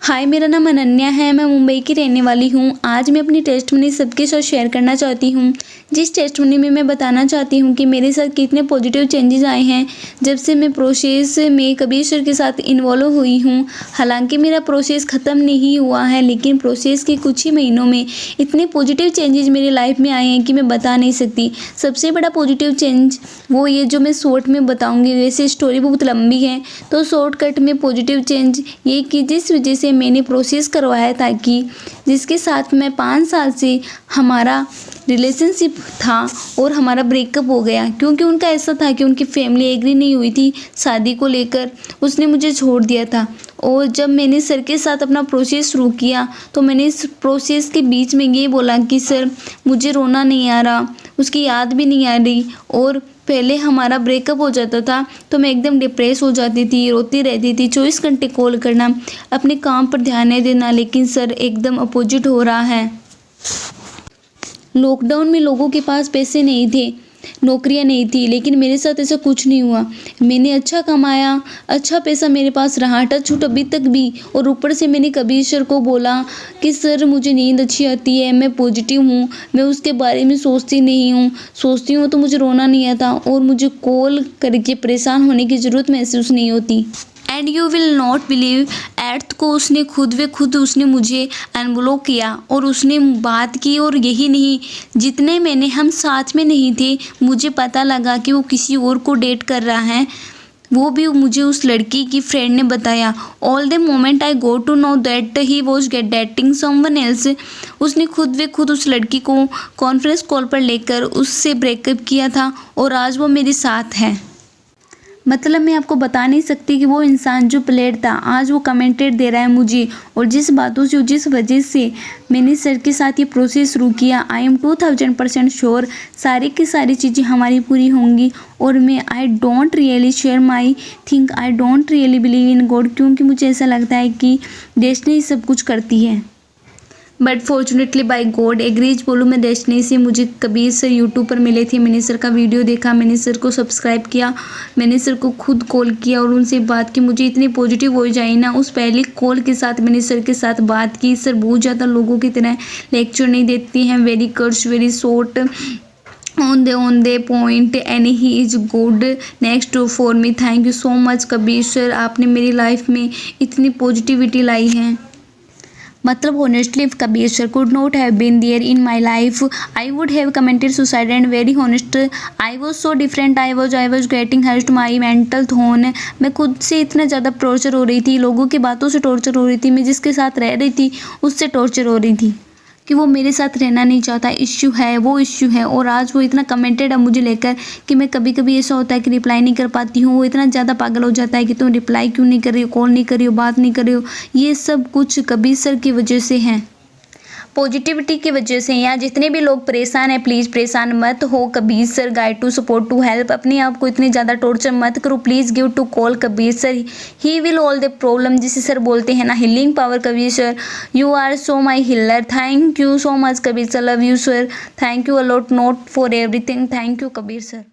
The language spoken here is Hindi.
हाय, मेरा नाम अनन्या है। मैं मुंबई की रहने वाली हूँ। आज मैं अपनी टेस्टमनी सबके साथ शेयर करना चाहती हूँ। जिस टेस्टमनी में मैं बताना चाहती हूँ कि मेरे साथ कितने पॉजिटिव चेंजेस आए हैं जब से मैं प्रोसेस में कबीर सर के साथ इन्वॉल्व हुई हूँ। हालांकि मेरा प्रोसेस ख़त्म नहीं हुआ है, लेकिन प्रोसेस के कुछ ही महीनों में इतने पॉजिटिव चेंजेस मेरी लाइफ में आए हैं कि मैं बता नहीं सकती। सबसे बड़ा पॉजिटिव चेंज वो ये जो मैं शॉर्ट में बताऊँगी। वैसे स्टोरी बहुत लंबी है, तो शॉर्टकट में पॉजिटिव चेंज ये कि जिस वजह से मैंने प्रोसेस करवाया था कि जिसके साथ मैं 5 साल से हमारा रिलेशनशिप था और हमारा ब्रेकअप हो गया, क्योंकि उनका ऐसा था कि उनकी फैमिली एग्री नहीं हुई थी शादी को लेकर। उसने मुझे छोड़ दिया था। और जब मैंने सर के साथ अपना प्रोसेस शुरू किया तो मैंने इस प्रोसेस के बीच में ये बोला कि सर मुझे रोना नहीं आ रहा, उसकी याद भी नहीं आ रही। और पहले हमारा ब्रेकअप हो जाता था तो मैं एकदम डिप्रेस हो जाती थी, रोती रहती थी, 24 घंटे कॉल करना, अपने काम पर ध्यान नहीं देना। लेकिन सर एकदम अपोजिट हो रहा है। लॉकडाउन में लोगों के पास पैसे नहीं थे, नौकरियां नहीं थी, लेकिन मेरे साथ ऐसा कुछ नहीं हुआ। मैंने अच्छा कमाया, अच्छा पैसा मेरे पास रहा, टच छूट अभी तक भी। और ऊपर से मैंने कबीर सर को बोला कि सर मुझे नींद अच्छी आती है, मैं पॉजिटिव हूँ, मैं उसके बारे में सोचती नहीं हूँ, सोचती हूँ तो मुझे रोना नहीं आता और मुझे कॉल करके परेशान होने की ज़रूरत महसूस नहीं होती। And you will not believe, earth को उसने खुद उसने मुझे अनब्लॉक किया और उसने बात की। और यही नहीं, जितने मैंने हम साथ में नहीं थे, मुझे पता लगा कि वो किसी और को डेट कर रहा है। वो भी मुझे उस लड़की की फ्रेंड ने बताया। All the moment I go to know that he was get dating someone else. उसने खुद उस लड़की को कॉन्फ्रेंस कॉल पर लेकर उससे ब्रेकअप किया था और आज वो मेरे साथ है। मतलब मैं आपको बता नहीं सकती कि वो इंसान जो प्लेयर था आज वो कमेंटेड दे रहा है मुझे। और जिस बातों से, जिस वजह से मैंने सर के साथ ये प्रोसेस शुरू किया, आई एम 2000% श्योर सारी की सारी चीज़ें हमारी पूरी होंगी। और मैं I don't really share my think, I don't really believe in God, क्योंकि मुझे ऐसा लगता है कि डेस्टिनी सब कुछ करती है। But fortunately by god agrees बोलूँ मैं डेस्टिनी से, मुझे कबीर सर यूट्यूब पर मिले थे। मैंने सर का वीडियो देखा, मैंने सर को सब्सक्राइब किया, मैंने सर को खुद कॉल किया और उनसे बात की। मुझे इतनी पॉजिटिव हो जाए ना, उस पहली कॉल के साथ मैंने सर के साथ बात की। सर बहुत ज़्यादा लोगों की तरह लेक्चर नहीं देती हैं, very curse, very short, on the point, and he is good next for me. Thank you so much Kabir sir, आपने मेरी लाइफ में इतनी पॉजिटिविटी लाई है। मतलब honestly, if Kabir sir could not have been there in my life, I would have committed suicide. And very honest, I was so different. I was getting hurt my mental thorn. मैं खुद से इतना ज़्यादा टॉर्चर हो रही थी, लोगों की बातों से टॉर्चर हो रही थी, मैं जिसके साथ रह रही थी उससे टॉर्चर हो रही थी कि वो मेरे साथ रहना नहीं चाहता। इश्यू है, वो इश्यू है। और आज वो इतना कमेंटेड है मुझे लेकर कि मैं कभी कभी ऐसा होता है कि रिप्लाई नहीं कर पाती हूँ। वो इतना ज़्यादा पागल हो जाता है कि तुम रिप्लाई क्यों नहीं कर रही हो, कॉल नहीं कर रही हो, बात नहीं कर रही हो। ये सब कुछ कबीर सर की वजह से है, पॉजिटिविटी की वजह से। यहाँ जितने भी लोग परेशान हैं, प्लीज़ परेशान मत हो। Kabir sir guide to support to help. अपने आप को इतने ज़्यादा टॉर्चर मत करो। Please give to call Kabir sir, he will all the problem. जिसे सर बोलते हैं ना healing power. Kabir sir you are so my healer. Thank you so much Kabir sir, love you sir, thank you a lot not for everything. Thank you Kabir sir.